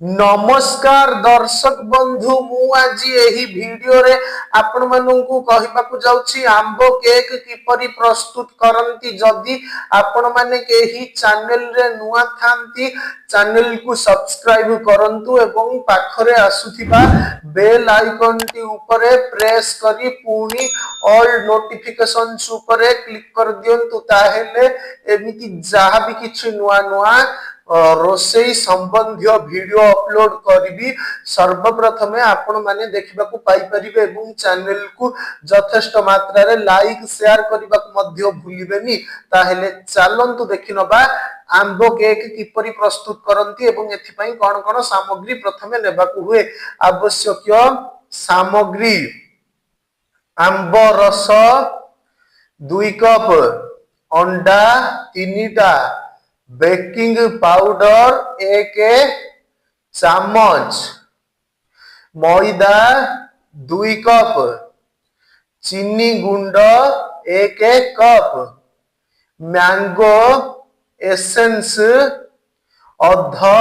नमस्कार दर्शक बंधु मु आज एही वीडियो रे आपण माननकु कहिबाकू जाउछि आंबो केक किपरि प्रस्तुत करंती। जदि आपण माने केही चैनल रे नुआ थांती चैनल को सब्सक्राइब करंतु एवं पाखरे आसुथिबा बेल आइकन टी ऊपरे प्रेस करी पुनी ऑल नोटिफिकेशंस ऊपरे क्लिक कर दियंतु ताहेले एमिति जहा भी किछि नुआ नुआ रोसई संबंधी वीडियो अपलोड करी सर्वप्रथमे आपण माने देखा पाई परिबे एवं चैनल को यथेष्ट मात्रा रे लाइक शेयर करबा मध्य भूलिबेनी। ताहेले चलंतु देखि नबा आंबो केक किपरि प्रस्तुत करंती एवं एथि पई कोन कोन सामग्री प्रथमे नेबाकू हुए। आवश्यक सामग्री आंबो रस 2 कप, अंडा 3टा, बेकिंग पाउडर 1 चामच, मैदा 2 कप, चीनी गुंड 1 कप, मैंगो एसेंस अधा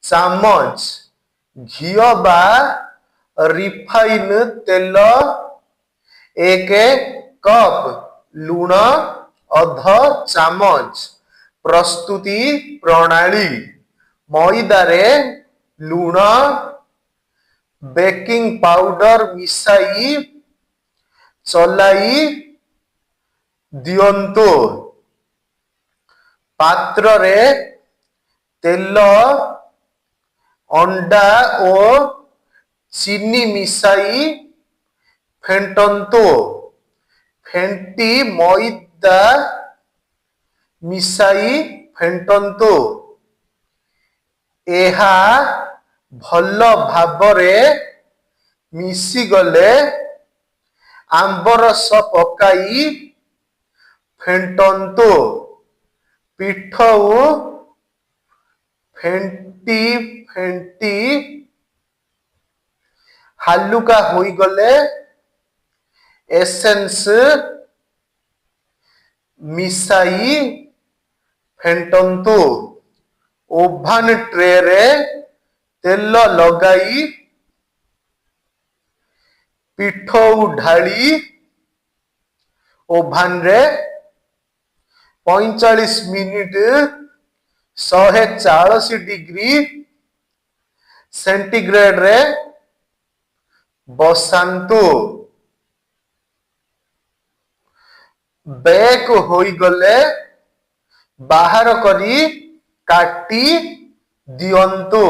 चामच, घी बा रिफाइन तेल 1 कप, लूण अधा चामच। प्रस्तुति प्रणाली मैदा रे लूण बेकिंग पाउडर मिसाई चलाई दियंतो। पात्र रे तेल अंडा और चीनी मिसाई फेंटंतो। फेंटी मैदा मिसाई फेंटंतो। एहा भल भाबरे मिसी गले आंबरस पकाई फेंटंतो। पिठौ फेंटी फेंटी हालुका होई गले एसेंस मिसाई फेंटंतो। ओभान ट्रे रे तेल लगाई पिठौ ढाली ओभान रे 45 मिनिट 140 डिग्री सेंटीग्रेड रे बसांतो। बेक होई गले बाहर करी काटी दियंतो।